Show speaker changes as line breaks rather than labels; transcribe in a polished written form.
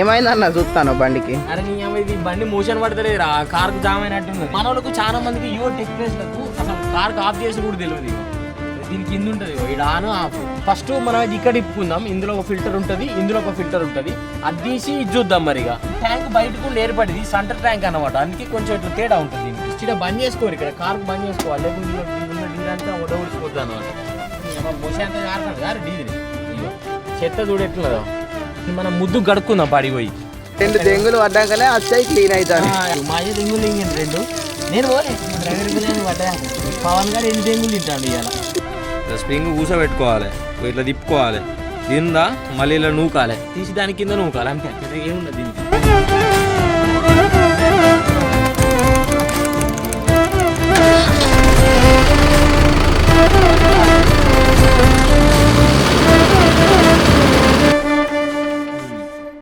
ఏమైందన్న చూస్తాను బండికి.
అరే నీ ఇది బండి మోషన్ పడతలేదు రా, కార్కు జామ్ అయినట్టుంది. మన వాళ్ళకు చాలా మందికి టెక్నీషియన్లకు అసలు కార్కు ఆఫ్ చేసి కూడా తెలియదు. దీని కింద ఉంటుంది ఇది ఆన్ ఆఫ్. ఫస్ట్ మనం ఇక్కడ ఇప్పుకుందాం. ఇందులో ఒక ఫిల్టర్ ఉంటుంది, ఇందులో ఒక ఫిల్టర్ ఉంటుంది. అది తీసి ఇది చూద్దాం. మరి ఇక ట్యాంక్ బయటకు ఏర్పడింది, సెంటర్ ట్యాంక్ అన్నమాట. అందుకే కొంచెం ఇట్లా తేడా ఉంటుంది. ఇక్కడ బంద్ చేసుకోరు, ఇక్కడ కార్కు బంద్ చేసుకోవాలి. లేకుంటే డీల్ అంతా ఉడవడిపోతుంది అనమాట. మోషన్ అంతా కారణం కాదు డీజిల్. చెత్త చూడెట్లేదా మనం ముద్దు గడుక్కుందాం పడిపోయి.
2 దెంగులు పడ్డాకనే వచ్చాయి క్లీన్ అవుతాను.
మా దెంగులు దింగింది 2. నేను పోలే డ్రైవర్ పడ్డా. పవన్ గారు 8 దెంగులు తింటాడు ఇవాళ.
స్ప్రింగ్ కూసబెట్టుకోవాలి, ఇట్లా తిప్పుకోవాలి, కింద మళ్ళీ ఇలా నూకాలి, తీసి దాని కింద నూకాలి. అంతే, ఏమున్నది దీనికి.